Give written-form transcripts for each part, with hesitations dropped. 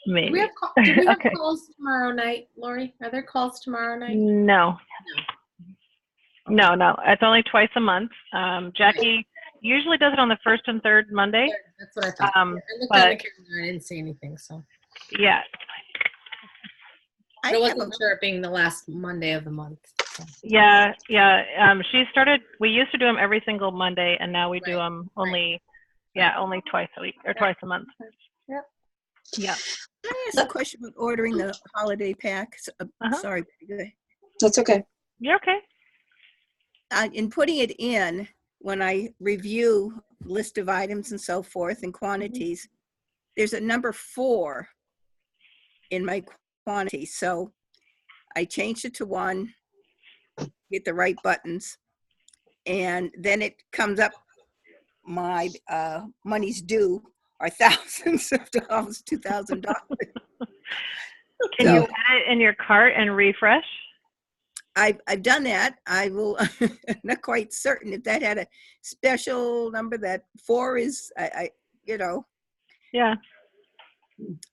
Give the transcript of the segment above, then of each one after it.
Maybe. Do we have Okay. calls tomorrow night, Lori? Are there calls tomorrow night? No. No. It's only twice a month. Jackie usually does it on the first and third Monday. That's what I thought. I looked on the calendar. I didn't see anything. So yeah. I wasn't sure it being the last Monday of the month. So. Yeah. She started. We used to do them every single Monday, and now we do them only twice a week or twice a month. Yep. Yeah. Can I ask a question about ordering the holiday packs? Sorry, go ahead. That's okay. You're okay. In putting it in, when I review list of items and so forth and quantities, there's a number 4 in my quantity. So I changed it to 1, get the right buttons, and then it comes up, my money's due are thousands of dollars, $2,000. Can you add it in your cart and refresh? I've done that. I will. Not quite certain if that had a special number. That 4 is, Yeah.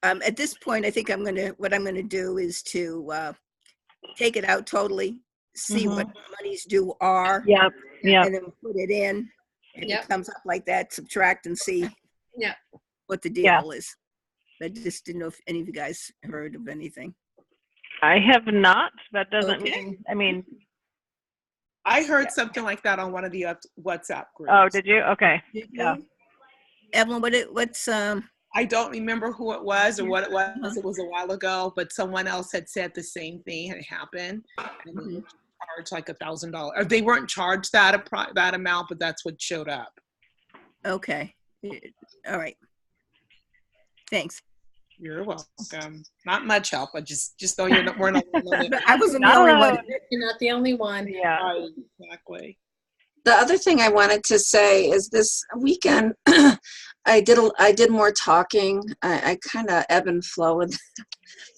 At this point, I think what I'm gonna do is to take it out totally, see what monies due are. Yep. And then put it in. If it comes up like that, subtract and see. What the deal is. I just didn't know if any of you guys heard of anything. I have not. That doesn't mean. I heard something like that on one of the WhatsApp groups. Oh, did you? Okay. Yeah. Evelyn, what's I don't remember who it was or what it was. It was a while ago, but someone else had said the same thing had happened, and they charged like $1,000. Or they weren't charged that amount, but that's what showed up. Okay. All right. Thanks. You're welcome. Not much help, but just though we're not alone. I wasn't the only one. You're not the only one. Yeah. Right, exactly. The other thing I wanted to say is this weekend, I did more talking. I kind of ebb and flow with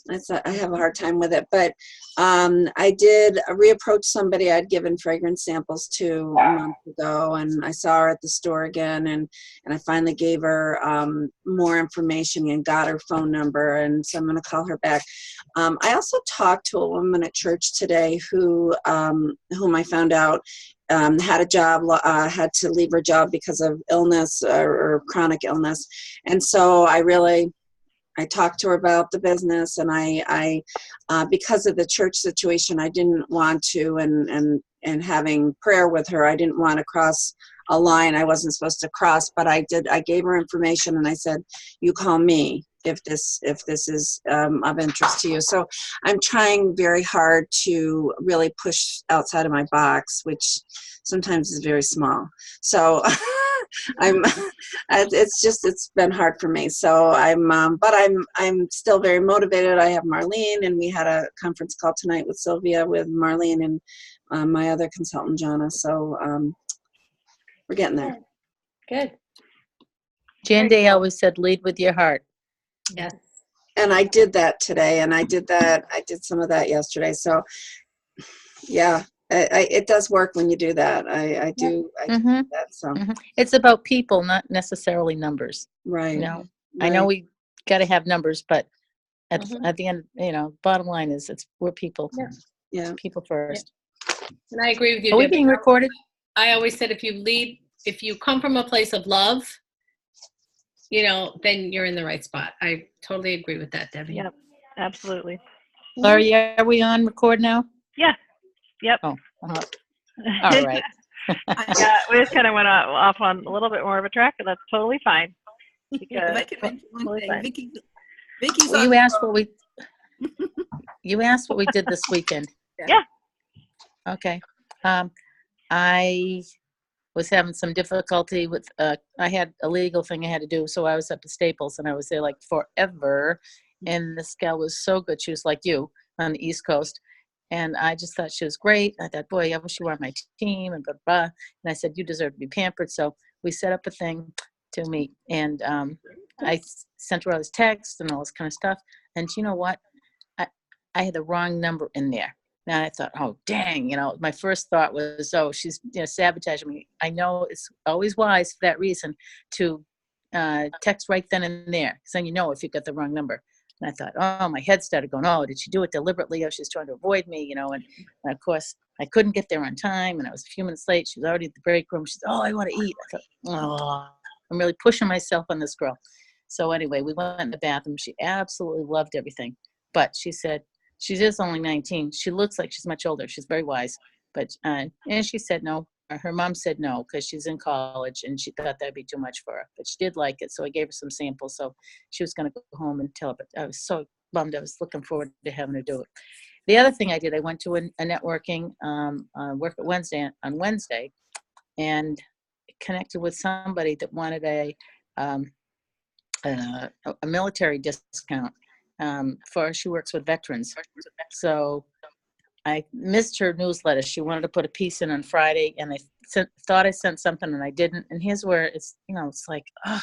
I have a hard time with it, but I did reapproach somebody I'd given fragrance samples to a month ago, and I saw her at the store again, and I finally gave her more information and got her phone number, and so I'm going to call her back. I also talked to a woman at church today whom I found out had a job, had to leave her job because of illness or chronic illness, and so I talked to her about the business, and I because of the church situation, I didn't want to, and having prayer with her, I didn't want to cross a line I wasn't supposed to cross, but I did. I gave her information, and I said, "You call me if this is of interest to you." So I'm trying very hard to really push outside of my box, which sometimes is very small. So. It's been hard for me. So but I'm still very motivated. I have Marlene, and we had a conference call tonight with Sylvia, with Marlene, and my other consultant, Jana. So we're getting there. Good. Jan Day always said, lead with your heart. Yes. And I did that today, and I did some of that yesterday. So yeah. It does work when you do that. I do that. So it's about people, not necessarily numbers. Right. You know, right. I know we got to have numbers, but at the end, bottom line is we're people. Yeah. People first. Yeah. And I agree with you. Are we being recorded? I always said if you come from a place of love, then you're in the right spot. I totally agree with that, Debbie. Yep. Absolutely. Laurie, are we on record now? Yeah. Yep. Oh, all right. Yeah, we just kind of went off on a little bit more of a track, and that's totally fine. Because, Vicky's well, you asked what we did this weekend. Yeah. Okay. I was having some difficulty with. I had a legal thing I had to do, so I was up at Staples, and I was there like forever. And this gal was so good. She was like you on the East Coast. And I just thought she was great. I thought, boy, I wish you were on my team, and blah, blah. And I said, you deserve to be pampered. So we set up a thing to meet. And I sent her all this text and all this kind of stuff. And you know what? I had the wrong number in there. And I thought, oh, dang. My first thought was, oh, she's sabotaging me. I know it's always wise for that reason to text right then and there. Because then if you got the wrong number. And I thought, oh, my head started going, oh, did she do it deliberately? Oh, she's trying to avoid me, and of course, I couldn't get there on time, and I was a few minutes late. She was already at the break room. She said, oh, I want to eat. I thought, oh, I'm really pushing myself on this girl. So anyway, we went in the bathroom. She absolutely loved everything. But she said, she is only 19. She looks like she's much older. She's very wise. But, and she said no. Her mom said no because she's in college and she thought that'd be too much for her. But she did like it. So I gave her some samples. So she was going to go home and tell her. But I was so bummed. I was looking forward to having her do it. The other thing I did, I went to a networking work at Wednesday on Wednesday and connected with somebody that wanted a military discount for she works with veterans. So I missed her newsletter. She wanted to put a piece in on Friday, and I thought I sent something, and I didn't. And here's where it's, it's like, oh,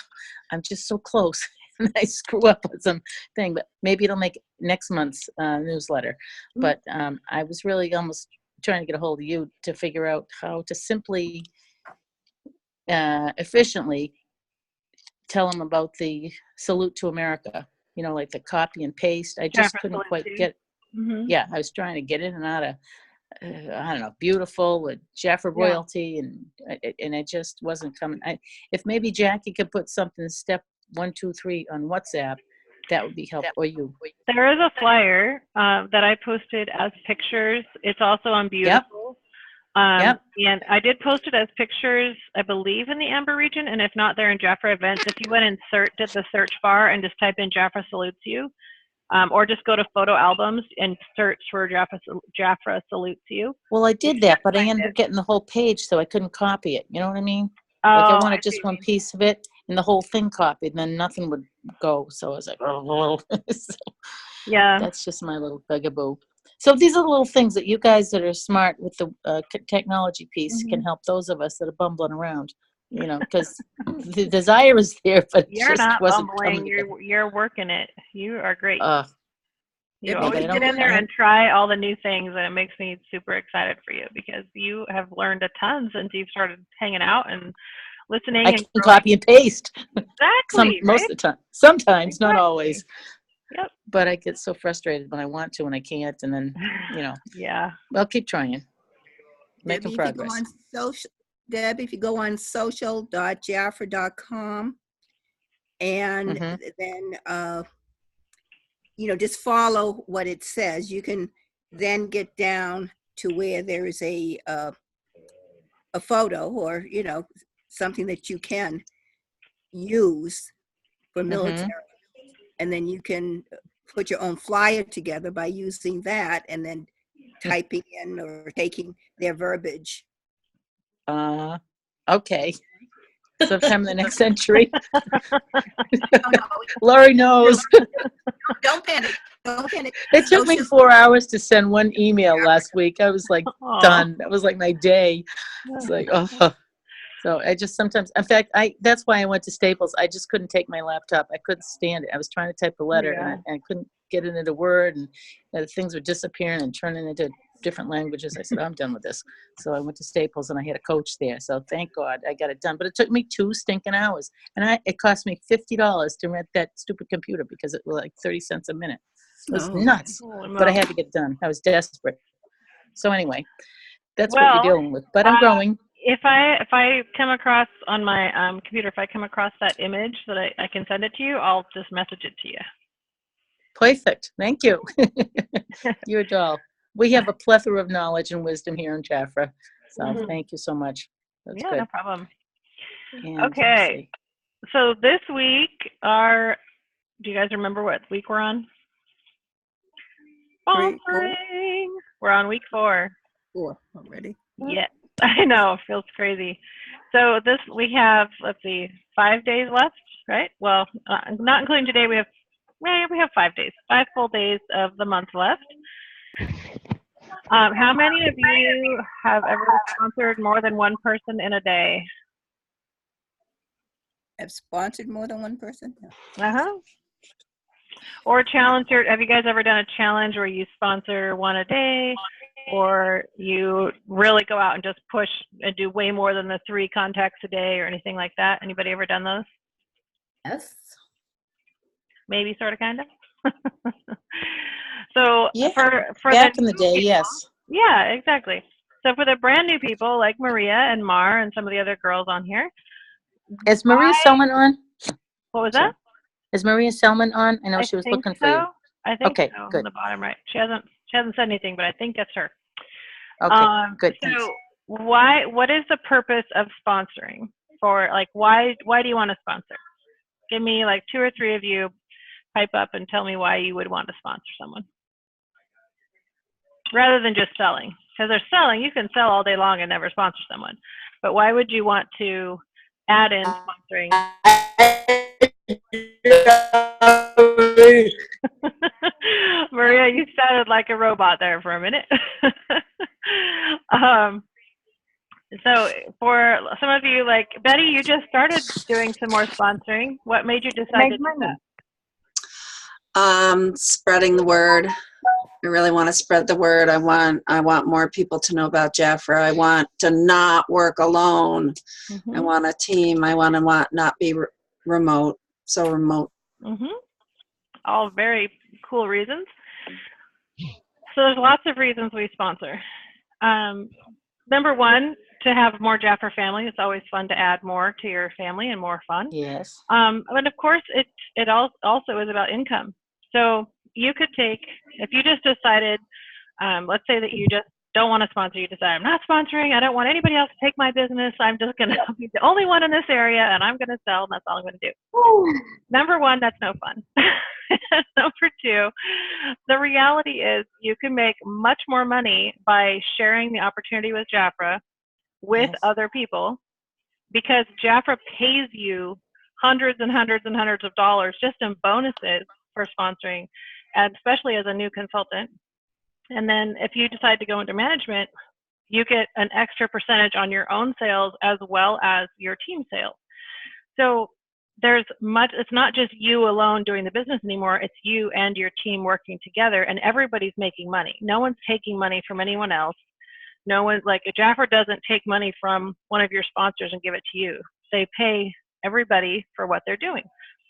I'm just so close, and I screw up with some thing. But maybe it'll make next month's newsletter. But I was really almost trying to get a hold of you to figure out how to simply, efficiently tell them about the salute to America. Like the copy and paste. I just couldn't quite get. Mm-hmm. Yeah, I was trying to get in and out of, I don't know, beautiful with Jaffa royalty, and it just wasn't coming. If maybe Jackie could put something step 1, 2, 3 on WhatsApp, that would be helpful. Or you. There is a flyer that I posted as pictures. It's also on Beautiful. Yep. And I did post it as pictures, I believe, in the Amber region, and if not, they're in Jaffa events. If you went and did the search bar and just type in Jaffa salutes you, or just go to photo albums and search for Jaffa salutes you. Well, I did that, but I ended up getting the whole page, so I couldn't copy it. You know what I mean? Oh, Like I wanted just one piece of it and the whole thing copied, and then nothing would go. So I was like, oh. So yeah. that's just my little bugaboo. So these are the little things that you guys that are smart with the technology piece can help those of us that are bumbling around. Because the desire is there, but it You're just not wasn't bumbling. coming together. You're working it. You are great. You Maybe always I get don't- in there and try all the new things, and it makes me super excited for you because you have learned a ton since you've started hanging out and listening. I and can growing. copy and paste. Exactly. Most of the time. Sometimes, not always. Yep. But I get so frustrated when I want to and I can't, and then Yeah. I'll keep trying. Debbie, Making progress. If you go on social.jaffer.com and then just follow what it says, you can then get down to where there is a photo or something that you can use for military, and then you can put your own flyer together by using that and then typing in or taking their verbiage. Okay. Sometime in the next century. Oh, no, Lori knows. don't panic. Don't panic. It took me 4 hours to send one email last week. I was like, Aw. done. That was like my day. It's like, oh. So I just sometimes, in fact, that's why I went to Staples. I just couldn't take my laptop. I couldn't stand it. I was trying to type a letter and I couldn't get it into Word, and the things were disappearing and turning into different languages. I said, I'm done with this. So I went to Staples and I had a coach there. So thank God I got it done. But it took me 2 stinking hours. And it cost me $50 to rent that stupid computer because it was like 30 cents a minute. It was nuts. But I had to get it done. I was desperate. So anyway, that's what you're dealing with. But I'm growing. If I come across on my computer, if I come across that image that I can send it to you, I'll just message it to you. Perfect. Thank you. You're a doll. We have a plethora of knowledge and wisdom here in Jaffa. So thank you so much. That's good. No problem. And Okay. So this week, do you guys remember what week we're on? Sponsoring. We're on week 4. 4 already. Yeah, I know. Feels crazy. So we have, let's see, 5 days left, right? Well, not including today, we have 5 days, 5 full days of the month left. How many of you have ever sponsored more than one person in a day? Have sponsored more than one person? Or have you guys ever done a challenge where you sponsor one a day, or you really go out and just push and do way more than the 3 contacts a day or anything like that? Anybody ever done those? Yes. Maybe, sort of, kind of? So Yeah, for back the in the new day, people, yes. yeah, exactly. So for the brand new people like Maria and Mar and some of the other girls on here, Is Maria Selman on? what was that? Sorry. Is Maria Selman on? I know I she was think looking for so. you. I think Okay, so. On good. the bottom right, she hasn't said anything, but I think that's her. Okay, good, thanks. So what is the purpose of sponsoring? For like, why do you want to sponsor? Give me like 2 or 3 of you, pipe up and tell me why you would want to sponsor someone. Rather than just selling. Because they're selling, you can sell all day long and never sponsor someone. But why would you want to add in sponsoring? Maria, you sounded like a robot there for a minute. So for some of you, like Betty, you just started doing some more sponsoring. What made you decide to do that? Spreading the word. I really want to spread the word. I want more people to know about Jafra. I want to not work alone. I want a team. I want to not be remote, so remote. All very cool reasons. So there's lots of reasons we sponsor. Number one, to have more Jafra family. It's always fun to add more to your family and more fun. Yes. But of course, it also is about income. So you could take, if you just decided, let's say that you just don't want to sponsor, you decide, I'm not sponsoring, I don't want anybody else to take my business, I'm just going to be the only one in this area and I'm going to sell and that's all I'm going to do. Number one, that's no fun. Number two, the reality is you can make much more money by sharing the opportunity with Jafra with other people, because Jafra pays you hundreds and hundreds and hundreds of dollars just in bonuses for sponsoring, and especially as a new consultant. And then if you decide to go into management, you get an extra percentage on your own sales as well as your team sales. So it's not just you alone doing the business anymore, it's you and your team working together, and everybody's making money. No one's taking money from anyone else. No one, like Jafra doesn't take money from one of your sponsors and give it to you. They pay everybody for what they're doing.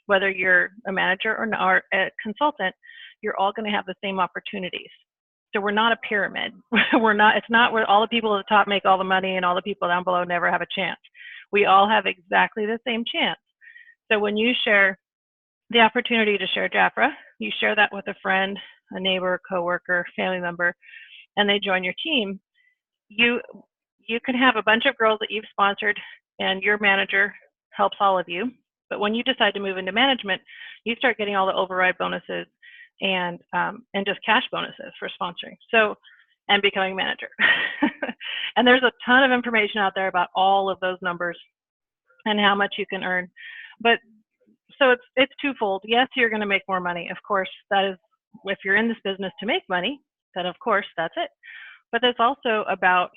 Whether you're a manager or a consultant, you're all going to have the same opportunities. So we're not a pyramid. It's not where all the people at the top make all the money and all the people down below never have a chance. We all have exactly the same chance. So when you share the opportunity to share Jafra, you share that with a friend, a neighbor, coworker, family member, and they join your team. You can have a bunch of girls that you've sponsored and your manager helps all of you. But when you decide to move into management, you start getting all the override bonuses and just cash bonuses for sponsoring. So, and becoming manager. And there's a ton of information out there about all of those numbers and how much you can earn. But so it's twofold. Yes, you're going to make more money. Of course, that is, if you're in this business to make money, then of course that's it. But it's also about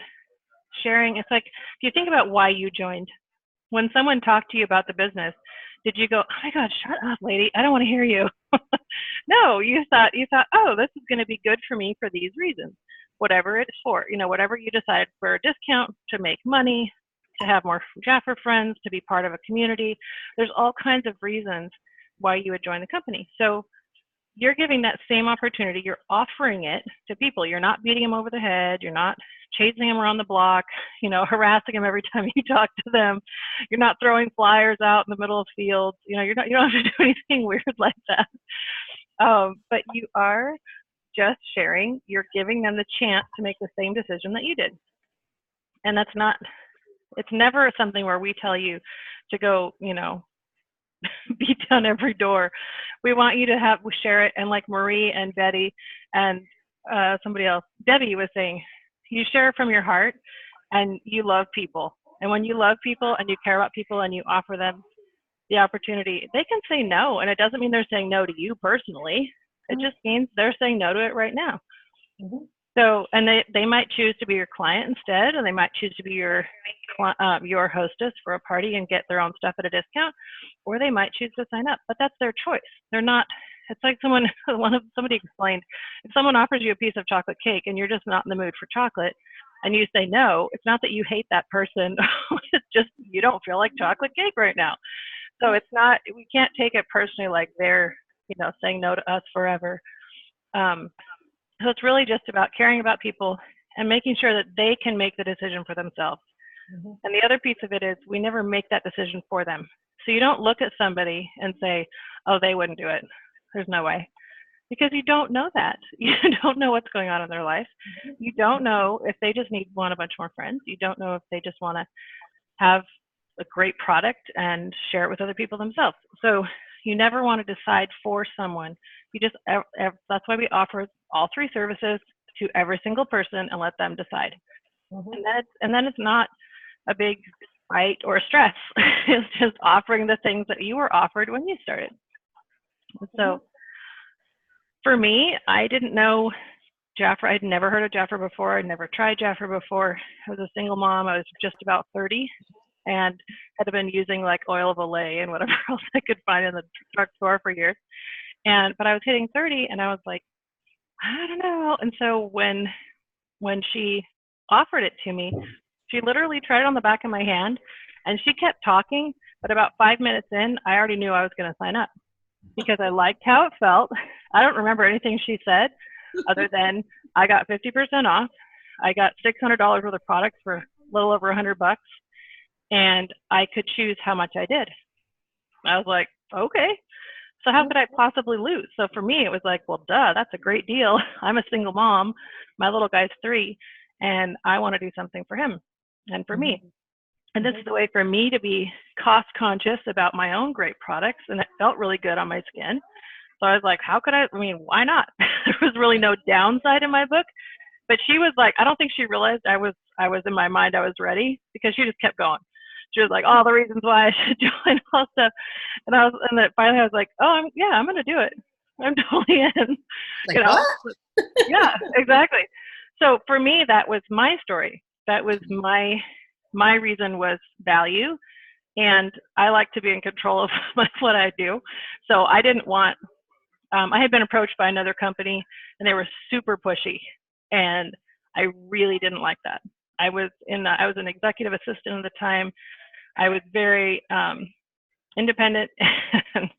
sharing. It's like, if you think about why you joined, when someone talked to you about the business, did you go, oh my God, shut up, lady, I don't want to hear you? No, you thought, oh, this is going to be good for me for these reasons, whatever it's for, whatever you decide, for a discount, to make money, to have more Jafra friends, to be part of a community. There's all kinds of reasons why you would join the company. So you're giving that same opportunity. You're offering it to people. You're not beating them over the head. You're not chasing them around the block, harassing them every time you talk to them. You're not throwing flyers out in the middle of fields. You don't have to do anything weird like that. But you are just sharing. You're giving them the chance to make the same decision that you did. And it's never something where we tell you to go, beat down every door. We want you to share it. And like Marie and Betty and somebody else, Debbie was saying, you share from your heart and you love people. And when you love people and you care about people and you offer them the opportunity, they can say no. And it doesn't mean they're saying no to you personally. It just means they're saying no to it right now. So, and they might choose to be your client instead, and they might choose to be your hostess for a party and get their own stuff at a discount, or they might choose to sign up. But that's their choice. They're not. It's like somebody explained, if someone offers you a piece of chocolate cake and you're just not in the mood for chocolate, and you say no, it's not that you hate that person. It's just you don't feel like chocolate cake right now. So it's not. We can't take it personally like they're saying no to us forever. So it's really just about caring about people and making sure that they can make the decision for themselves. And the other piece of it is we never make that decision for them. So you don't look at somebody and say, oh, they wouldn't do it. There's no way. Because you don't know that. You don't know what's going on in their life. You don't know if they just want a bunch more friends. You don't know if they just want to have a great product and share it with other people themselves. So you never want to decide for someone. You just, that's why we offer all 3 services to every single person and let them decide. And then it's not a big fight or stress. It's just offering the things that you were offered when you started. So for me, I didn't know Jafra. I'd never heard of Jafra before. I'd never tried Jafra before. I was a single mom. I was just about 30 and had been using like oil of Olay and whatever else I could find in the drugstore for years. But I was hitting 30 and I was like, I don't know. And so when she offered it to me, she literally tried it on the back of my hand and she kept talking. But about 5 minutes in, I already knew I was going to sign up because I liked how it felt. I don't remember anything she said other than I got 50% off. I got $600 worth of products for a little over $100, and I could choose how much I did. I was like, okay, so how could I possibly lose? So for me, it was like, well, duh, that's a great deal. I'm a single mom. My little guy's 3, and I want to do something for him and for me. And this is the way for me to be cost conscious about my own great products. And it felt really good on my skin. So I was like, why not? There was really no downside in my book. But she was like, I don't think she realized I was in my mind, I was ready, because she just kept going. She was like, all the reasons why I should join all stuff. And then finally I was like, oh, I'm going to do it. I'm totally in. Like, what? Yeah, exactly. So for me, that was my story. That was my reason was value. And I like to be in control of what I do. So I didn't want, I had been approached by another company and they were super pushy. And I really didn't like that. I was an executive assistant at the time. I was very independent and,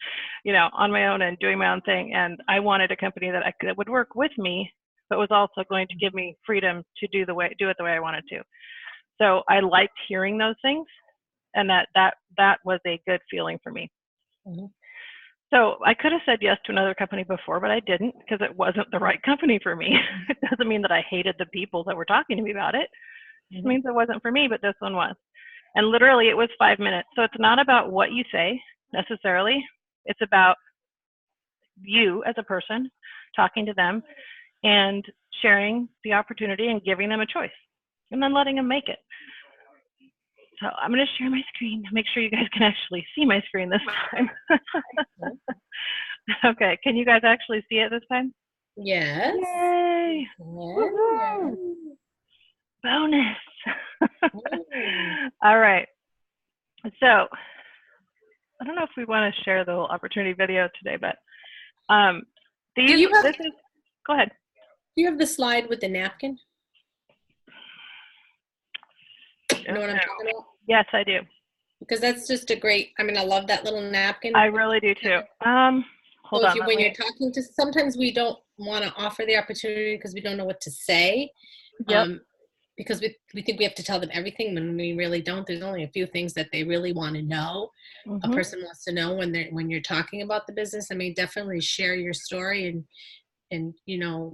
on my own and doing my own thing. And I wanted a company that would work with me, but was also going to give me freedom to do it the way I wanted to. So I liked hearing those things, and that was a good feeling for me. So I could have said yes to another company before, but I didn't, because it wasn't the right company for me. It doesn't mean that I hated the people that were talking to me about it. It just means it wasn't for me, but this one was. And literally it was 5 minutes. So it's not about what you say necessarily. It's about you as a person, talking to them and sharing the opportunity and giving them a choice and then letting them make it. So I'm going to share my screen to make sure you guys can actually see my screen this time. Okay, can you guys actually see it this time? Yes. Yay! Yeah. Bonus. All right. So I don't know if we want to share the whole opportunity video today, but go ahead. Do you have the slide with the napkin? You know what I'm talking about? Yes, I do. Because that's just a great, I love that little napkin. I really do too. Hold on. When you're talking to, sometimes we don't want to offer the opportunity because we don't know what to say. Yep. Because we think we have to tell them everything when we really don't. There's only a few things that they really want to know. A person wants to know when you're talking about the business. Definitely share your story. And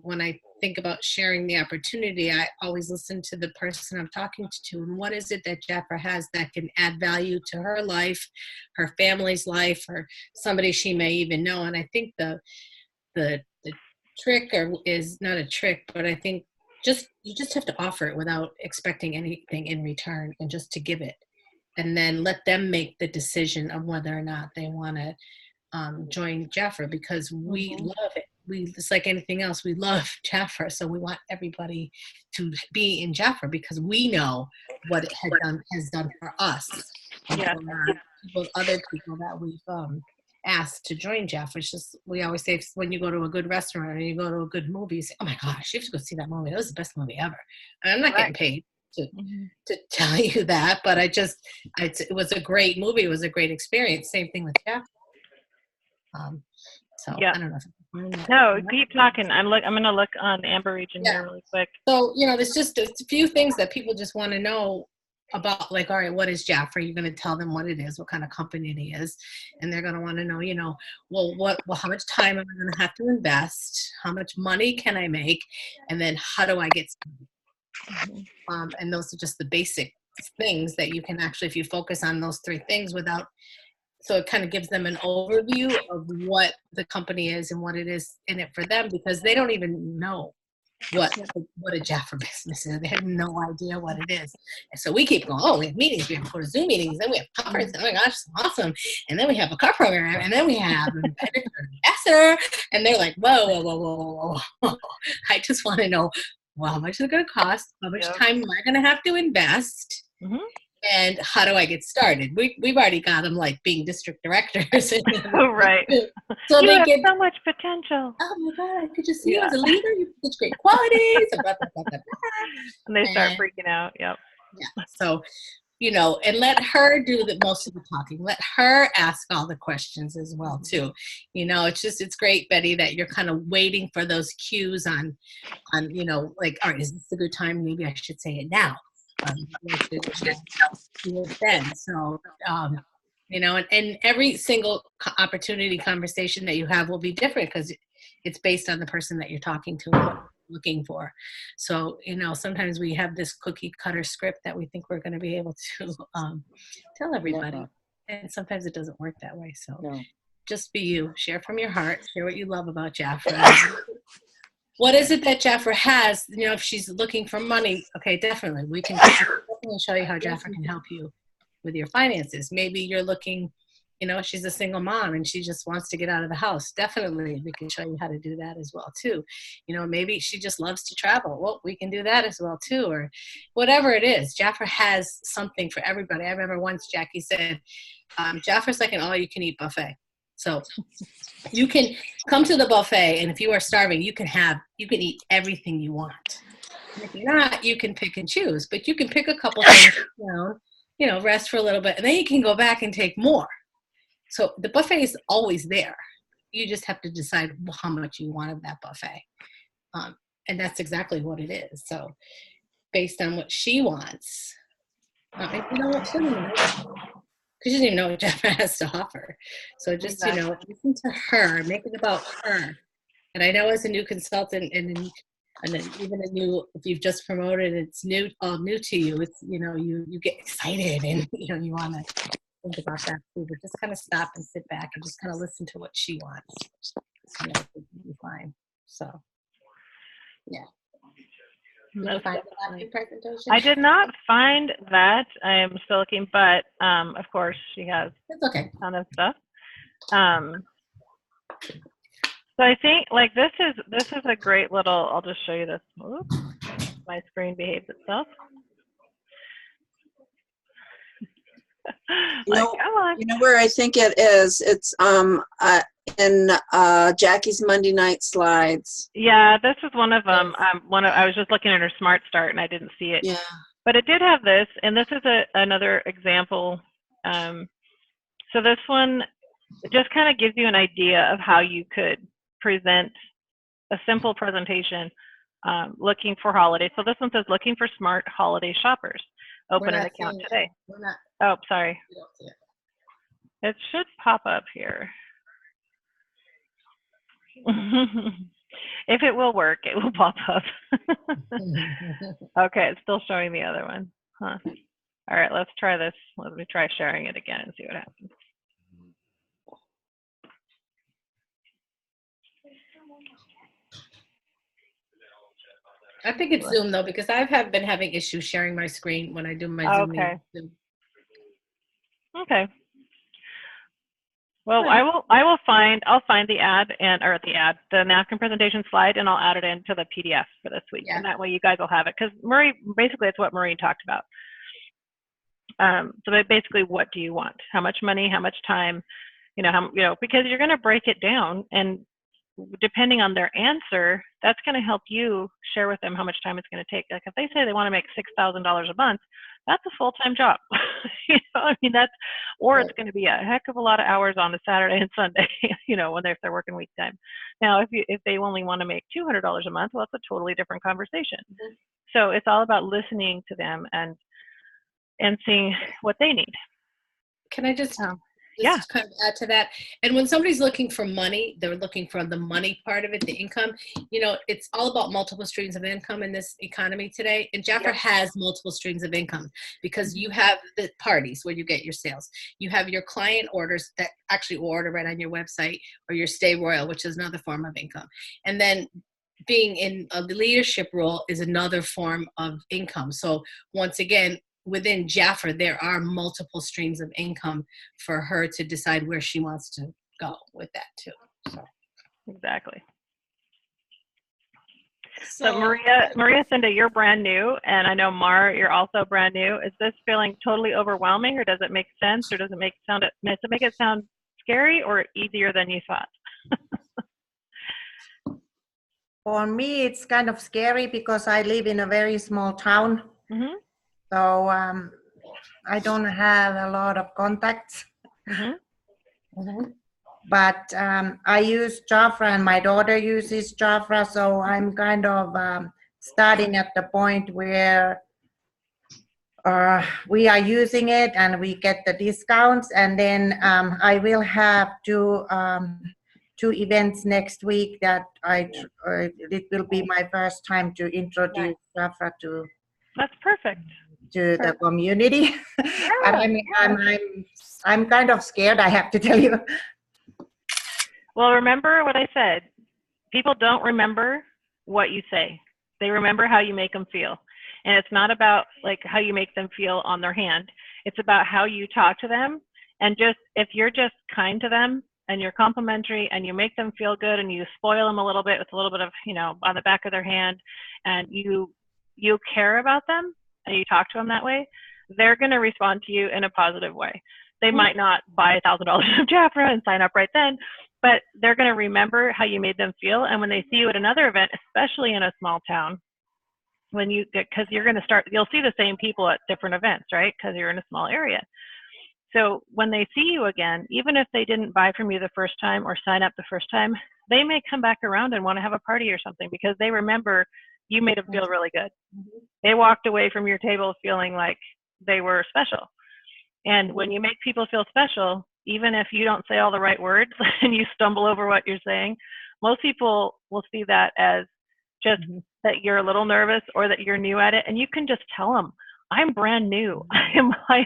when I think about sharing the opportunity, I always listen to the person I'm talking to and what is it that Jafra has that can add value to her life, her family's life, or somebody she may even know. And I think the trick is not a trick, but I think you just have to offer it without expecting anything in return, and just to give it, and then let them make the decision of whether or not they want to join Jafra, because we love it. It's like anything else, we love Jafra, so we want everybody to be in Jafra because we know what it has done for us, and for other people that we've asked to join Jafra. It's just, we always say, when you go to a good restaurant or you go to a good movie, you say, oh my gosh, you have to go see that movie. That was the best movie ever. And I'm not getting paid to tell you that, but it was a great movie. It was a great experience. Same thing with Jafra. So Yeah. I don't know. If I can find that. No, keep talking. I'm gonna look on the Amber region Yeah. here really quick. So, there's just a few things that people just want to know about, like, all right, what is Jafra? You're going to tell them what it is, what kind of company it is. And they're going to want to know, well, how much time am I going to have to invest? How much money can I make? And then how do I get started? And those are just the basic things that you can actually, if you focus on those three things so it kind of gives them an overview of what the company is and what it is in it for them, because they don't even know what a Jafra business is. They have no idea what it is. And so we keep going, oh, we have meetings, we have to go to Zoom meetings, then we have conferences, oh my gosh, it's awesome. And then we have a car program, and then we have an ambassador, and they're like, whoa. I just want to know, well, how much is it going to cost? How much time am I going to have to invest? And how do I get started? We've already got them like being district directors. Oh, right. So you they have get so much potential. Oh my God, I could just see you as a leader. You have such great qualities. And, blah, blah, blah, blah, blah. And they start freaking out. Yep. Yeah. So, and let her do the most of the talking. Let her ask all the questions as well too. It's great, Betty, that you're kind of waiting for those cues on, like, all right, is this a good time? Maybe I should say it now. Then. So, and every single opportunity conversation that you have will be different because it's based on the person that you're talking to and what you're looking for. So, sometimes we have this cookie cutter script that we think we're going to be able to tell everybody. And sometimes it doesn't work that way. So just be you. Share from your heart. Share what you love about Jafra. What is it that Jafra has? If she's looking for money, okay, definitely. We can definitely show you how Jafra can help you with your finances. Maybe you're looking, she's a single mom and she just wants to get out of the house. Definitely, we can show you how to do that as well too. Maybe she just loves to travel. Well, we can do that as well too, or whatever it is. Jafra has something for everybody. I remember once Jackie said, Jafra's like an all-you-can-eat buffet. So you can come to the buffet, and if you are starving, you can eat everything you want. And if you're not, you can pick and choose, but you can pick a couple things down, rest for a little bit, and then you can go back and take more. So the buffet is always there. You just have to decide how much you want of that buffet. And that's exactly what it is. So based on what she wants, if you know what she wants, because you didn't know what Jafra has to offer. So just, listen to her, make it about her. And I know as a new consultant and then even if you've just promoted, it's all new to you. It's, you get excited and, you want to think about that too. But just kind of stop and sit back and just kind of listen to what she wants. So it'll be fine. So, yeah. Did you find the presentation? I did not find that. I am still looking, but of course she has a ton of stuff. So I think like this is a great little. I'll just show you this. Oops, my screen behaves itself. Come on. Where I think it is? It's in Jackie's Monday night slides. Yeah, this is one of them. I was just looking at her Smart Start and I didn't see it. Yeah. But it did have this, and this is another example. So this one just kind of gives you an idea of how you could present a simple presentation looking for holidays. So this one says looking for smart holiday shoppers. Open an account today. Oh, sorry. It should pop up here. If it will work, it will pop up. Okay, it's still showing the other one. Huh. All right, let's try this. Let me try sharing it again and see what happens. I think it's Zoom though, because I've been having issues sharing my screen when I do my Zoom meeting. Okay. Well, I'll find the ad the napkin presentation slide, and I'll add it into the PDF for this week, and that way you guys will have it. Because basically, it's what Marie talked about. So basically, what do you want? How much money? How much time? Because you're going to break it down, and depending on their answer, that's going to help you share with them how much time it's going to take. Like if they say they want to make $6,000 a month, that's a full-time job. You know, I mean, that's, or it's going to be a heck of a lot of hours on a Saturday and Sunday, you know, if they're working week time. Now, if they only want to make $200 a month, well, that's a totally different conversation. So it's all about listening to them and seeing what they need. Can I just yeah. kind of add to that? And when somebody's looking for money, they're looking for the money part of it, the income. You know, it's all about multiple streams of income in this economy today. And Jafra has multiple streams of income because you have the parties where you get your sales. You have your client orders that actually order right on your website, or your Stay Royal, which is another form of income. And then being in a leadership role is another form of income. So once again, within Jafra, there are multiple streams of income for her to decide where she wants to go with that too. So exactly. So Maria Cinda, you're brand new, and I know Mar, you're also brand new. Is this feeling totally overwhelming, or does it make sense, or does it make it sound scary or easier than you thought? For me, it's kind of scary because I live in a very small town. Mm-hmm. So I don't have a lot of contacts. Mm-hmm. Mm-hmm. But I use Jafra, and my daughter uses Jafra. So I'm kind of starting at the point where we are using it and we get the discounts. And then I will have two events next week that it will be my first time to introduce Jafra to. That's perfect. To the community. And I'm kind of scared, I have to tell you. Well, remember what I said. People don't remember what you say. They remember how you make them feel. And it's not about like how you make them feel on their hand. It's about how you talk to them. And just if you're just kind to them and you're complimentary and you make them feel good and you spoil them a little bit with a little bit of, you know, on the back of their hand, and you care about them, and you talk to them that way, they're going to respond to you in a positive way. They might not buy $1,000 of Jafra and sign up right then, but they're going to remember how you made them feel. And when they see you at another event, especially in a small town, because you're going to you'll see the same people at different events, right? Because you're in a small area. So when they see you again, even if they didn't buy from you the first time or sign up the first time, they may come back around and want to have a party or something because they remember you made them feel really good. They walked away from your table feeling like they were special. And when you make people feel special, even if you don't say all the right words and you stumble over what you're saying, most people will see that as just that you're a little nervous or that you're new at it. And you can just tell them, I'm brand new. I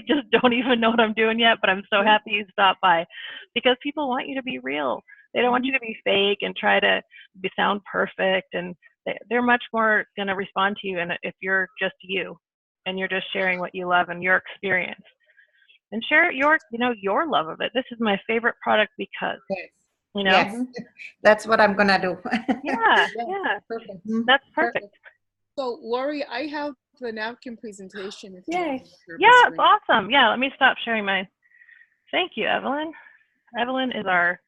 just don't even know what I'm doing yet, but I'm so happy you stopped by, because people want you to be real. They don't want you to be fake and try to sound perfect, and they're much more going to respond to you. And if you're just you and you're just sharing what you love and your experience, and share your love of it. This is my favorite product because, you know, yes. That's what I'm going to do. yeah. Perfect. That's perfect. So Lori, I have the napkin presentation. If you Yay. want to share the Yeah, screen. it's awesome. Yeah, let me stop sharing my, thank you, Evelyn. Evelyn is our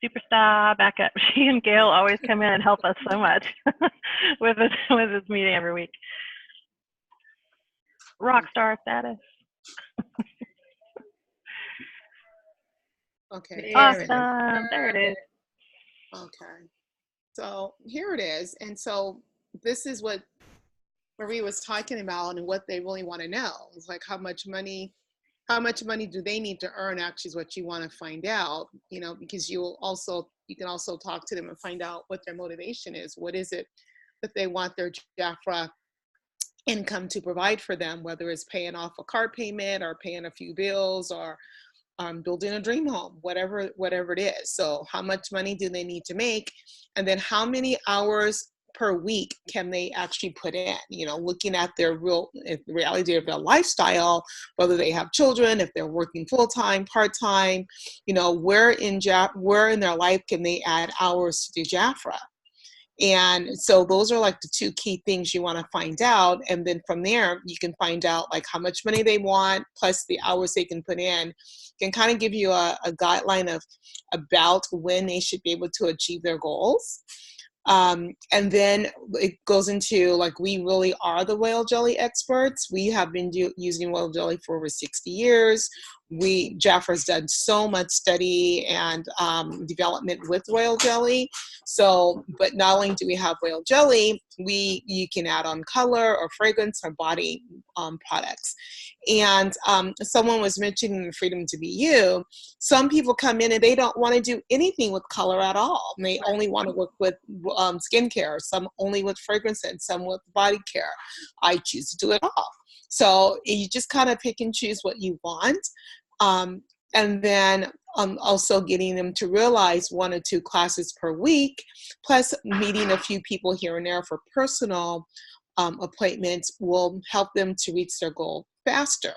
superstar backup. She and Gail always come in and help us so much with this meeting every week. Rock star status. Okay. Awesome. There it is. Okay. So here it is. And so this is what Marie was talking about and what they really want to know. It's like how much money do they need to earn, actually, is what you want to find out, you know, because you can also talk to them and find out what their motivation is. What is it that they want their Jafra income to provide for them, whether it's paying off a car payment or paying a few bills or building a dream home, whatever it is. So how much money do they need to make? And then how many hours per week can they actually put in, you know, looking at their reality of their lifestyle, whether they have children, if they're working full-time, part-time, you know, where in their life can they add hours to do Jafra? And so those are like the two key things you want to find out. And then from there, you can find out like how much money they want, plus the hours they can put in, can kind of give you a guideline of about when they should be able to achieve their goals. And then it goes into like, we really are the whale jelly experts. We have been using whale jelly for over 60 years. Jafra's done so much study and development with whale jelly. So, but not only do we have whale jelly, you can add on color or fragrance or body products. And someone was mentioning the freedom to be you. Some people come in and they don't want to do anything with color at all. And they only want to work with skincare, some only with fragrance, and some with body care. I choose to do it all. So you just kind of pick and choose what you want. And then also getting them to realize 1 or 2 classes per week, plus meeting a few people here and there for personal appointments will help them to reach their goal faster.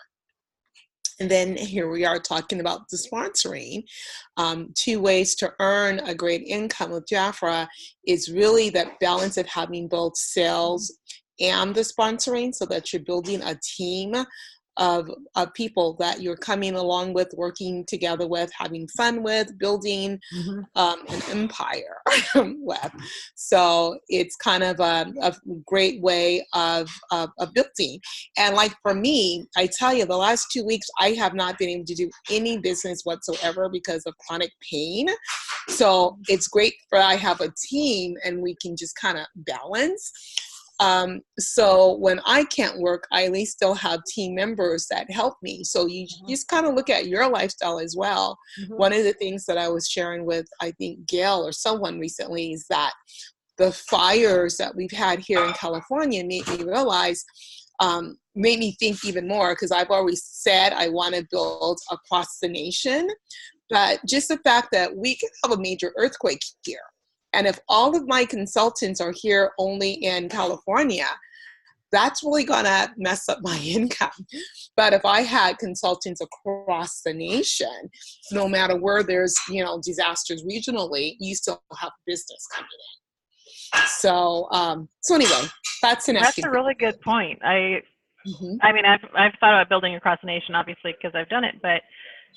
And then here we are talking about the sponsoring. 2 ways to earn a great income with Jafra is really that balance of having both sales and the sponsoring, so that you're building a team of people that you're coming along with, working together with, having fun with, building an empire with. So it's kind of a great way of building. And like for me, I tell you, the last 2 weeks, I have not been able to do any business whatsoever because of chronic pain. So it's great I have a team and we can just kind of balance. So when I can't work, I at least still have team members that help me. So you just kind of look at your lifestyle as well. One of the things that I was sharing with, I think, Gail or someone recently, is that the fires that we've had here in California made me realize, made me think even more, because I've always said I want to build across the nation. But just the fact that we can have a major earthquake here. And if all of my consultants are here only in California, that's really going to mess up my income. But if I had consultants across the nation, no matter where there's, disasters regionally, you still have business coming in. So, anyway, that's an That's a really good point. I mean, I've thought about building across the nation, obviously, because I've done it, but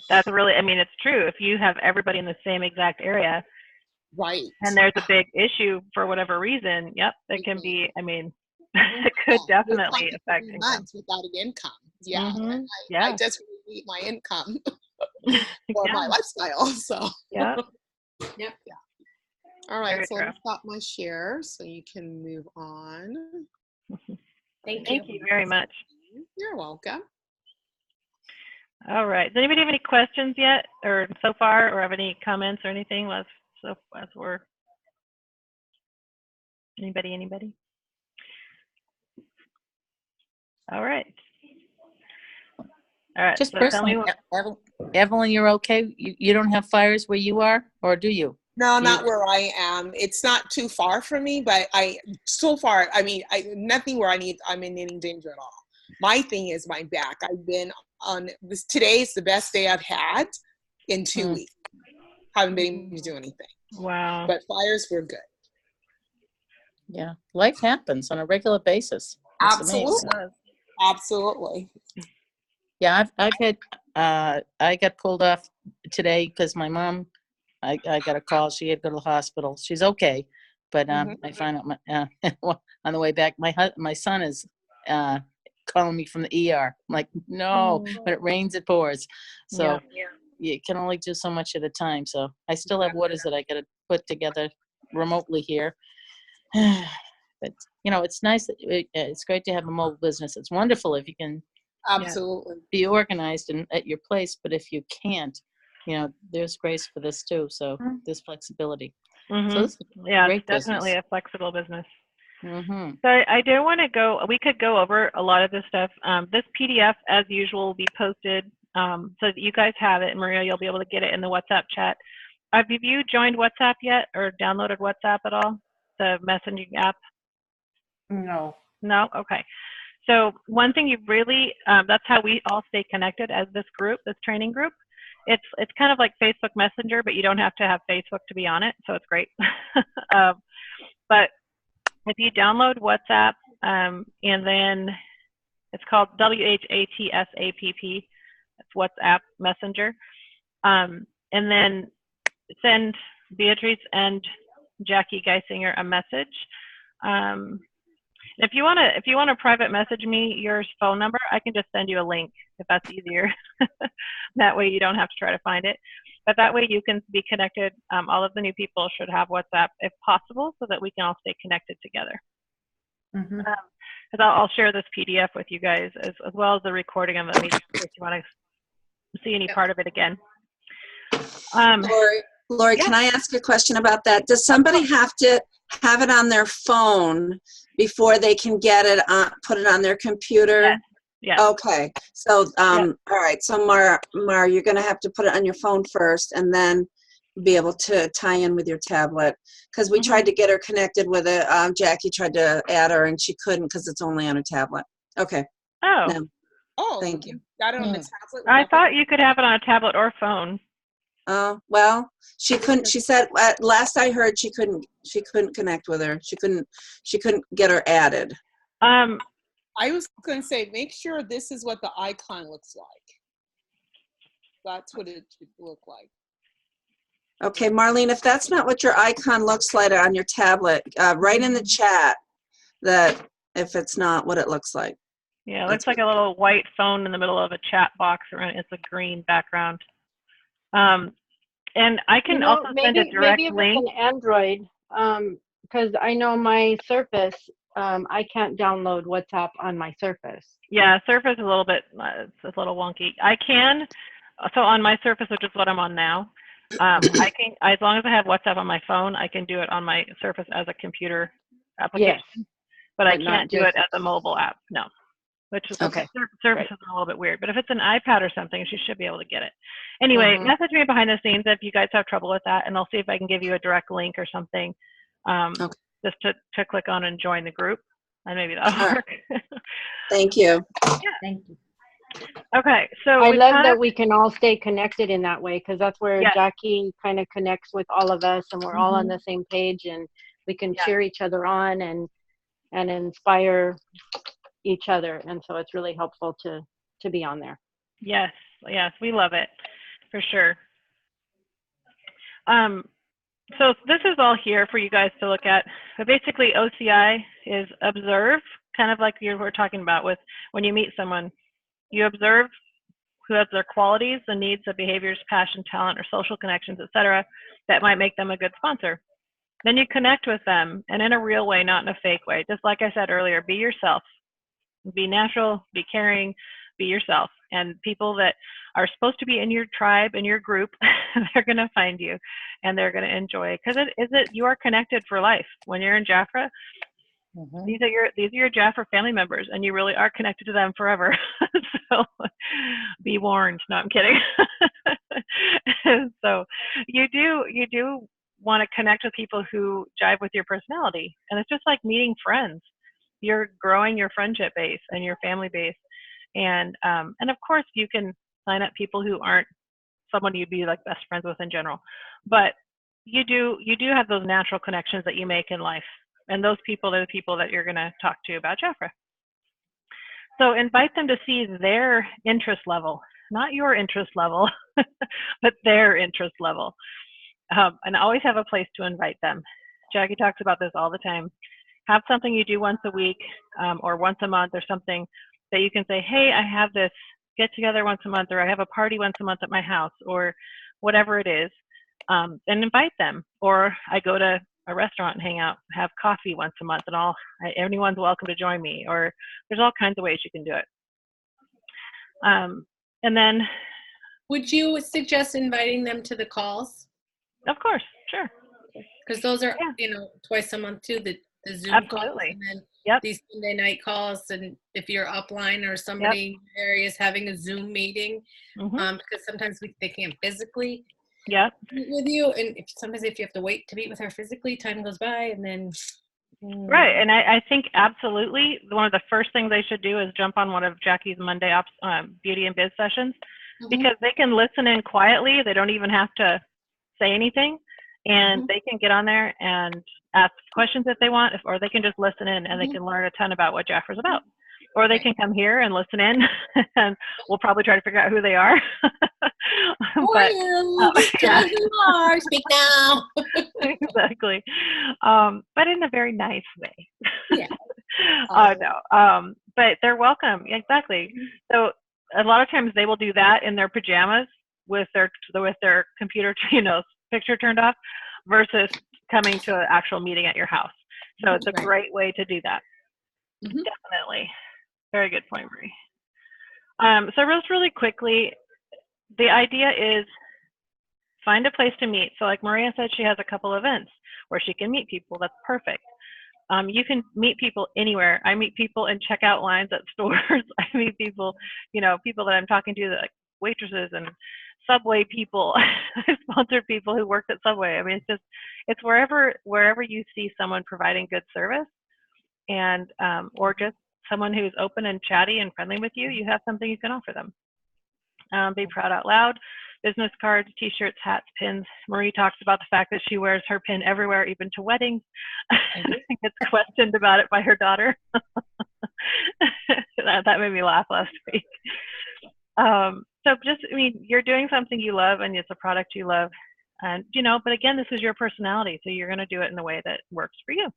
that's really, I mean, it's true. If you have everybody in the same exact area, right, and there's a big issue for whatever reason, yep, it can be, I mean, it could definitely affect income. Months without an income. Yeah. I desperately need my income for my lifestyle. So yeah. Yep. Yeah. All right. Very So true. let me stop my share so you can move on. Thank Thank you very much. You're welcome. All right. Does anybody have any questions yet, or so far, or have any comments or anything? As we're anybody? All right. All right. Just So tell personally, me Evelyn, you're okay? You don't have fires where you are, or do you? No, not where I am. It's not too far from me, but nothing where I'm in any danger at all. My thing is my back. I've been on this. Today is the best day I've had in 2 weeks. Haven't been able to do anything. Wow. But fires were good. Yeah, life happens on a regular basis. It's amazing. Absolutely. Yeah, I've had, I got pulled off today because my mom, I got a call. She had to go to the hospital. She's okay, but I find out on the way back, my son is calling me from the ER. I'm like, no, when it rains, it pours. So you can only do so much at a time. So I still have orders that I got to put together remotely here. But it's nice that it's great to have a mobile business. It's wonderful if you can absolutely be organized and at your place, but if you can't, there's grace for this too. So there's flexibility. So this is great definitely business. a flexible business. Mm-hmm. So I do want to we could go over a lot of this stuff. This PDF, as usual, will be posted so that you guys have it. And Maria, you'll be able to get it in the WhatsApp chat. Have you joined WhatsApp yet or downloaded WhatsApp at all? The messaging app? No. No? Okay. So one thing you really, that's how we all stay connected as this group, this training group. It's kind of like Facebook Messenger, but you don't have to have Facebook to be on it. So it's great. But you download WhatsApp, and then it's called WHATSAPP. It's WhatsApp Messenger. And then send Beatrice and Jackie Geisinger a message. If you want to private message me your phone number, I can just send you a link if that's easier. That way you don't have to try to find it. But that way you can be connected. All of the new people should have WhatsApp if possible, so that we can all stay connected together. Mhm. Because I'll share this PDF with you guys as well as the recording of the meeting if you want to see any part of it again. Lori, yeah. can I ask a question about that? Does somebody have to have it on their phone before they can get it on, put it on their computer? Yes. Yes. Okay. So, all right. So, Mar, you're going to have to put it on your phone first and then be able to tie in with your tablet. Because we tried to get her connected with it. Jackie tried to add her and she couldn't because it's only on a tablet. Okay. Oh. No. Oh, Thank you. got it on the tablet. I thought you could have it on a tablet or phone. Oh, well, she couldn't. She said last I heard she couldn't connect with her. She couldn't get her added. I was going to say, make sure this is what the icon looks like. That's what it should look like. Okay, Marlene, if that's not what your icon looks like on your tablet, write in the chat that if it's not what it looks like. Yeah, it looks like a little white phone in the middle of a chat box, and it's a green background. And I can also send a direct link. Maybe if it's an Android, because I know my Surface, I can't download WhatsApp on my Surface. Yeah, Surface is a little bit, it's a little wonky. I can, so on my Surface, which is what I'm on now, I can, as long as I have WhatsApp on my phone, I can do it on my Surface as a computer application. Yes. But I But not can't do it just- as a mobile app, no. Which is Okay. Surface is a little bit weird, but if it's an iPad or something, she should be able to get it. Anyway, message me behind the scenes if you guys have trouble with that, and I'll see if I can give you a direct link or something, just to click on and join the group, and maybe that'll work. Thank you. Thank you. Okay, so I love that we can all stay connected in that way, because that's where Yes. Jackie kind of connects with all of us, and we're all on the same page, and we can cheer each other on and inspire each other, and so it's really helpful to be on there. Yes, we love it for sure. So this is all here for you guys to look at. But basically, OCI is observe, kind of like you were talking about with when you meet someone. You observe who has their qualities, the needs, the behaviors, passion, talent, or social connections, etc., that might make them a good sponsor. Then you connect with them, and in a real way, not in a fake way. Just like I said earlier, be yourself. Be natural, be caring, be yourself. And people that are supposed to be in your tribe, in your group, they're going to find you and they're going to enjoy it. Because you are connected for life. When you're in Jafra, these are your Jafra family members, and you really are connected to them forever. So be warned. No, I'm kidding. So you do want to connect with people who jive with your personality. And it's just like meeting friends. You're growing your friendship base and your family base, and of course you can sign up people who aren't someone you'd be like best friends with in general, but you do have those natural connections that you make in life, and those people are the people that you're going to talk to about Jafra. So invite them to see their interest level, not your interest level, but their interest level, and always have a place to invite them. Jackie talks about this all the time. Have something you do once a week or once a month or something that you can say, hey, I have this get together once a month, or I have a party once a month at my house, or whatever it is, and invite them. Or I go to a restaurant and hang out, have coffee once a month, and anyone's welcome to join me. Or there's all kinds of ways you can do it. And then, Would you suggest inviting them to the calls? of course, sure. Because those are, twice a month too, the Zoom calls, Absolutely. and then these Sunday night calls, and if you're upline or somebody in your area is having a Zoom meeting, because sometimes they can't physically meet with you, and sometimes if you have to wait to meet with her physically, time goes by, and then Right, and I think absolutely one of the first things they should do is jump on one of Jackie's Monday Beauty and Biz sessions, because they can listen in quietly. They don't even have to say anything, and they can get on there and ask questions if they want, or they can just listen in and they can learn a ton about what Jaffra's about. Or they can come here and listen in, and we'll probably try to figure out who they are. But, yeah. who you are, speak now. Exactly. But in a very nice way. Yeah. No. But they're welcome. Exactly. So a lot of times they will do that in their pajamas with their computer, picture turned off, versus coming to an actual meeting at your house. So it's a great way to do that. Definitely. Very good point, Marie. So really quickly, the idea is find a place to meet. So like Maria said, she has a couple events where she can meet people. That's perfect. You can meet people anywhere. I meet people in checkout lines at stores. I meet people, people that I'm talking to, like waitresses and Subway people. I sponsor people who worked at Subway. I mean, it's wherever you see someone providing good service, and or just someone who's open and chatty and friendly with you, you have something you can offer them. Be proud out loud. Business cards, t-shirts, hats, pins. Marie talks about the fact that she wears her pin everywhere, even to weddings. She gets questioned about it by her daughter. that made me laugh last week. So you're doing something you love, and it's a product you love. And, but again, this is your personality, so you're going to do it in the way that works for you.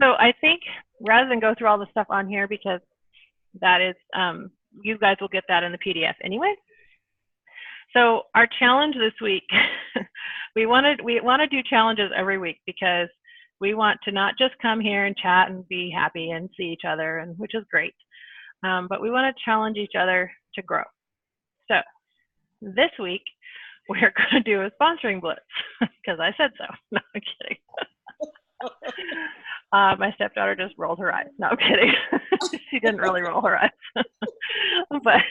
So I think rather than go through all the stuff on here, because that is, you guys will get that in the PDF anyway. So our challenge this week, we want to do challenges every week, because we want to not just come here and chat and be happy and see each other, and which is great. But we want to challenge each other to grow. So this week, we're going to do a sponsoring blitz, because I said so. No, I'm kidding. My stepdaughter just rolled her eyes. No, I'm kidding. She didn't really roll her eyes. But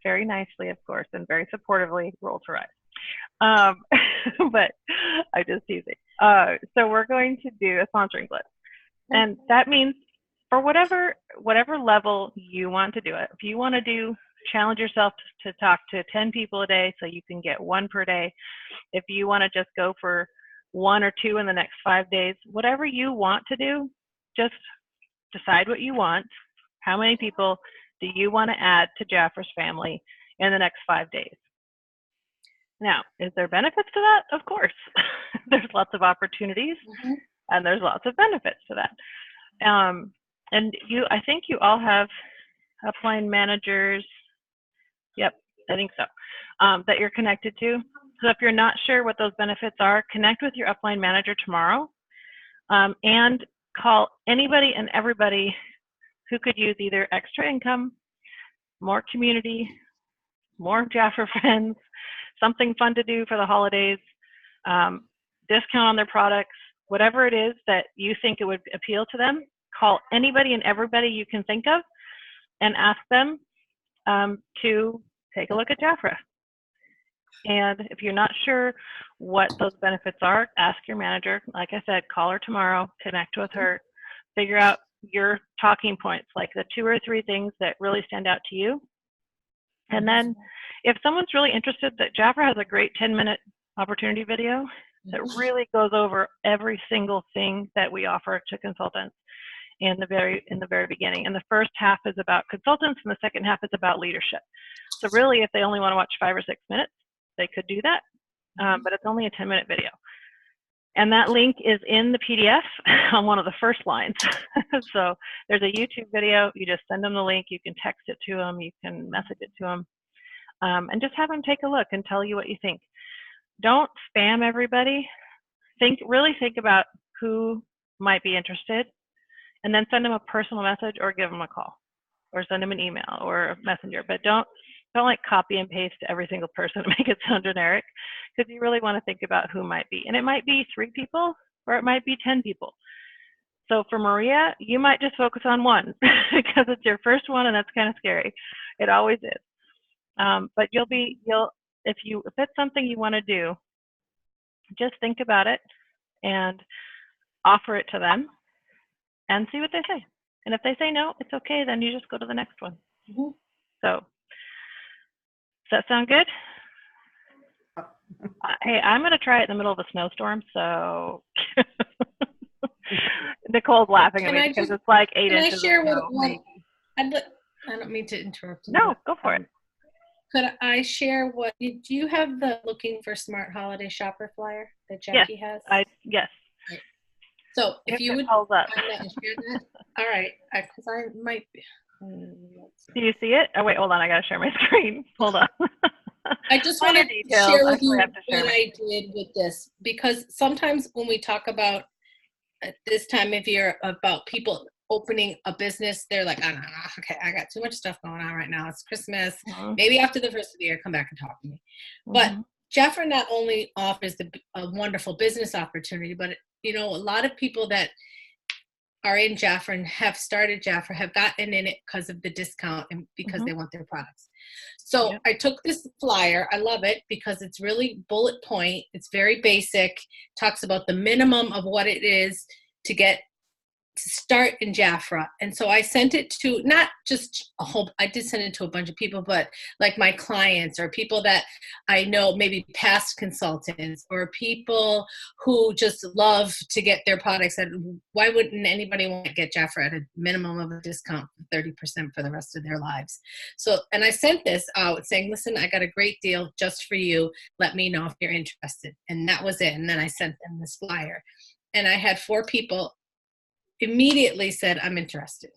very nicely, of course, and very supportively rolled her eyes. But I'm just teasing. So we're going to do a sponsoring blitz. And that means for whatever level you want to do it. If you want to challenge yourself to talk to 10 people a day so you can get 1 per day. If you want to just go for 1 or 2 in the next 5 days, whatever you want to do, just decide what you want. How many people do you want to add to Jaffra's family in the next 5 days? Now, is there benefits to that? Of course. There's lots of opportunities, and there's lots of benefits to that. And I think you all have upline managers. Yep, I think so, that you're connected to. So if you're not sure what those benefits are, connect with your upline manager tomorrow, and call anybody and everybody who could use either extra income, more community, more Jaffra friends, something fun to do for the holidays, discount on their products, whatever it is that you think it would appeal to them. Call anybody and everybody you can think of and ask them to take a look at Jaffra. And if you're not sure what those benefits are, ask your manager. Like I said, call her tomorrow, connect with her, figure out your talking points, like the 2 or 3 things that really stand out to you. And then if someone's really interested, that Jaffra has a great 10-minute opportunity video that really goes over every single thing that we offer to consultants in the very beginning. And the first half is about consultants, and the second half is about leadership. So really, if they only want to watch 5 or 6 minutes, they could do that, but it's only a 10-minute video. And that link is in the PDF on one of the first lines. So there's a YouTube video. You just send them the link. You can text it to them. You can message it to them. And just have them take a look and tell you what you think. Don't spam everybody. Really think about who might be interested, and then send them a personal message or give them a call or send them an email or a messenger. But don't like copy and paste every single person to make it sound generic, because you really want to think about who might be. And it might be 3 people or it might be 10 people. So for Maria, you might just focus on 1 because it's your first one, and that's kind of scary. It always is. But if it's something you want to do, just think about it and offer it to them and see what they say. And if they say no, it's okay. Then you just go to the next one. So does that sound good? Hey, I'm going to try it in the middle of a snowstorm, so Nicole's laughing at Can me I because just, it's like 8 can I inches of share what, snow. I don't mean to interrupt you. No, but, go for it. Could I share what, do you have the Looking for Smart Holiday Shopper flyer that Yes, Jackie has? yes. So if you would hold up. find that and share that, all right, because I might be. Let's see. Do you see it? Oh, wait, hold on. I got to share my screen. Hold on. I just Minor want to details. share I with you have to share what my I did with this, because sometimes when we talk about at this time of year about people opening a business, they're like, oh, no, okay, I got too much stuff going on right now. It's Christmas. Maybe after the first of the year, come back and talk to me. But Jafra not only offers a wonderful business opportunity, but you know, a lot of people that are in Jafra and have started Jafra have gotten in it because of the discount and because they want their products. So I took this flyer. I love it because it's really bullet point. It's very basic. Talks about the minimum of what it is to get to start in Jafra. And so I sent it to not just a whole, I did send it to a bunch of people, but like my clients or people that I know, maybe past consultants or people who just love to get their products. And why wouldn't anybody want to get Jafra at a minimum of a discount of 30% for the rest of their lives? So, and I sent this out saying, listen, I got a great deal just for you. Let me know if you're interested. And that was it. And then I sent them this flyer. And I had 4 people immediately said, I'm interested.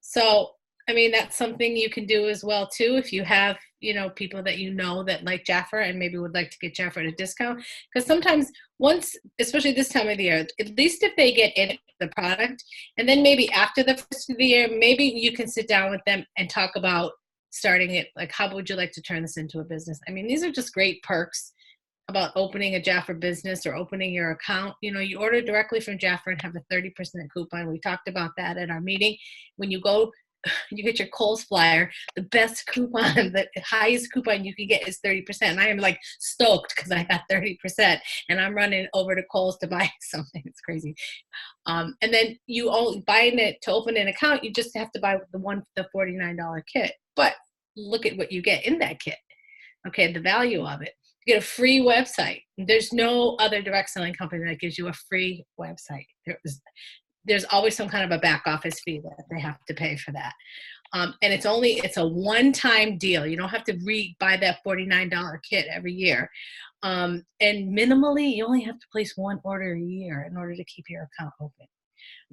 So, I mean, that's something you can do as well, too, if you have, you know, people that you know that like Jafra and maybe would like to get Jafra at a discount. Because sometimes once, especially this time of the year, at least if they get in the product, and then maybe after the first of the year, maybe you can sit down with them and talk about starting it. Like, how would you like to turn this into a business? I mean, these are just great perks about opening a Jafra business or opening your account. You know, you order directly from Jafra and have a 30% coupon. We talked about that at our meeting. When you go, you get your Kohl's flyer, the best coupon, the highest coupon you can get is 30%. And I am like stoked because I got 30% and I'm running over to Kohl's to buy something. It's crazy. And then you only buying it to open an account, you just have to buy the $49 kit. But look at what you get in that kit. Okay, the value of it. You get a free website. There's no other direct selling company that gives you a free website. There's always some kind of a back office fee that they have to pay for that. And it's a one-time deal. You don't have to buy that $49 kit every year. And minimally, you only have to place 1 order a year in order to keep your account open.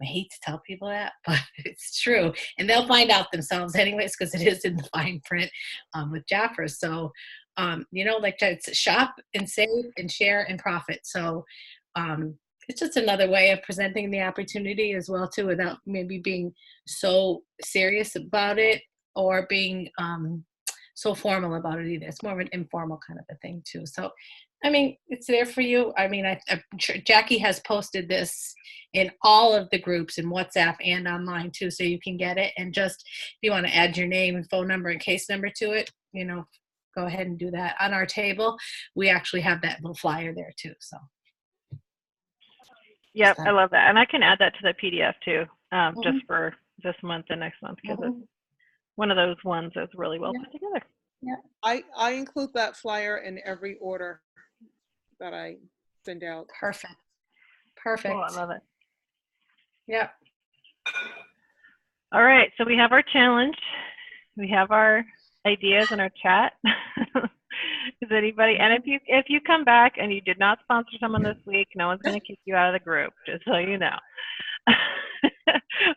I hate to tell people that, but it's true. And they'll find out themselves anyways, because it is in the fine print with Jafra. So, you know, like it's shop and save and share and profit. So it's just another way of presenting the opportunity as well, too, without maybe being so serious about it or being so formal about it either. It's more of an informal kind of a thing, too. So, I mean, it's there for you. I mean, I'm sure Jackie has posted this in all of the groups in WhatsApp and online, too, so you can get it. And just if you want to add your name and phone number and case number to it, you know, go ahead and do that. On our table, we actually have that little flyer there, too. So. Yep, I love that. And I can add that to the PDF, too, just for this month and next month, because it's one of those ones that's really well put together. Yeah. I include that flyer in every order that I send out. Perfect. Cool, I love it. Yep. All right, so we have our challenge. We have our ideas in our chat. Is anybody, and if you come back and you did not sponsor someone this week, no one's going to kick you out of the group, just so you know.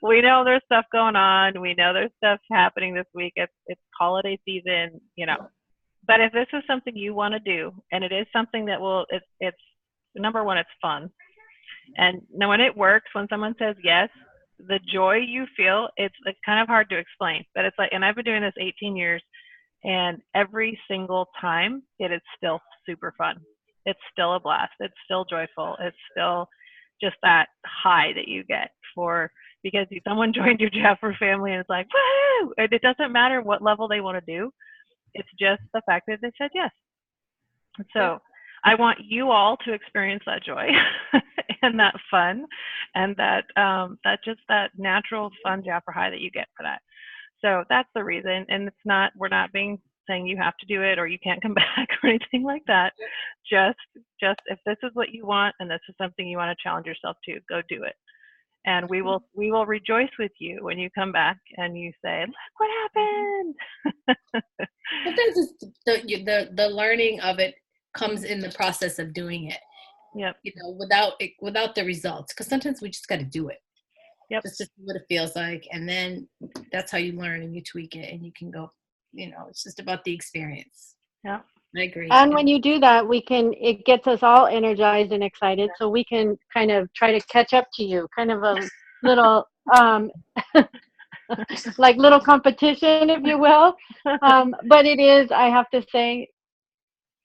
We know there's stuff going on. We know there's stuff happening this week. It's holiday season, you know. But if this is something you want to do, and it is something that will, it's number one, it's fun. And when it works, when someone says yes, the joy you feel, it's kind of hard to explain. But it's like, and I've been doing this 18 years, and every single time, it is still super fun. It's still a blast. It's still joyful. It's still just that high that you get because someone joined your Jafra family and it's like, woo! And it doesn't matter what level they want to do. It's just the fact that they said yes. So I want you all to experience that joy and that fun and that that natural fun Jafra high that you get for that. So that's the reason. And we're not saying you have to do it or you can't come back or anything like that. just if this is what you want and this is something you want to challenge yourself to, go do it. And we will rejoice with you when you come back and you say, look what happened. Sometimes it's the learning of it comes in the process of doing it. Yep. You know, without the results, because sometimes we just got to do it. Yep. Just to see what it feels like, and then that's how you learn and you tweak it, and you can go. You know, it's just about the experience. Yeah. I agree. And when you do that, it gets us all energized and excited, so we can kind of try to catch up to you, kind of a little, like little competition, if you will. But it is, I have to say,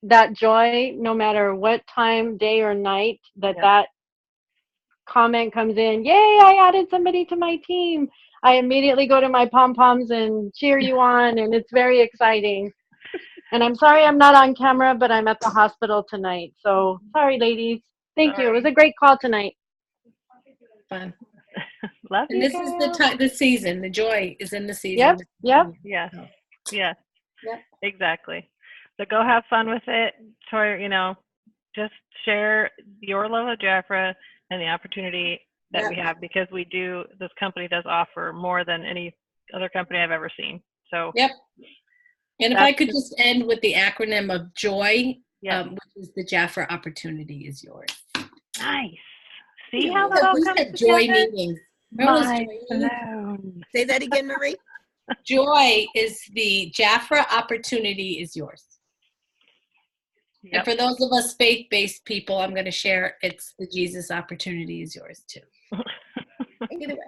that joy, no matter what time, day or night, that comment comes in, yay, I added somebody to my team. I immediately go to my pom-poms and cheer you on, and it's very exciting. And I'm sorry I'm not on camera, but I'm at the hospital tonight. So sorry, ladies. Thank you. It was a great call tonight. Fun. Love And you, this is girl. the season. The joy is in the season. Yep. Yes. Yes. Yep. Exactly. So go have fun with it. You know, just share your love of Jafra and the opportunity that we have, because this company does offer more than any other company I've ever seen. So yep. And if I could just end with the acronym of JOY, which is the Jafra opportunity is yours. Nice. See how that all We comes had joy together? meetings. Say that again, Marie. Joy is the Jafra opportunity is yours. Yep. And for those of us faith-based people, I'm going to share it's the Jesus opportunity is yours too. Take it away.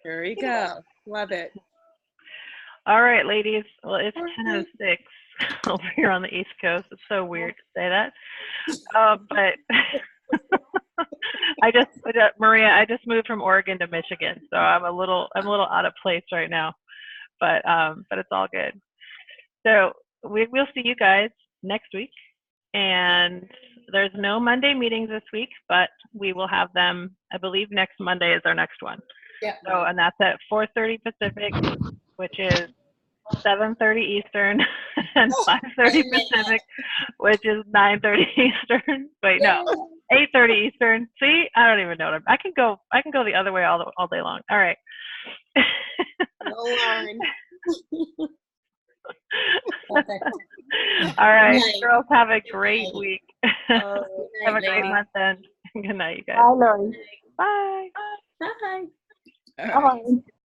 There you go. Love it. All right, ladies. Well, it's 10:06 over here on the East Coast. It's so weird to say that. But Maria, I just moved from Oregon to Michigan, so I'm a little out of place right now. But it's all good. So we'll see you guys next week. And there's no Monday meetings this week, but we will have them. I believe next Monday is our next one. Yeah. So, and that's at 4:30 Pacific, which is 7:30 Eastern, and 5:30 Pacific, which is 9:30 Eastern. Wait, no, 8:30 Eastern. See, I don't even know. I can go the other way all day long. All right. All right, girls, have a great week. Have a great month end. Good night, you guys. Bye, Lori. Bye. Bye. All right. Bye.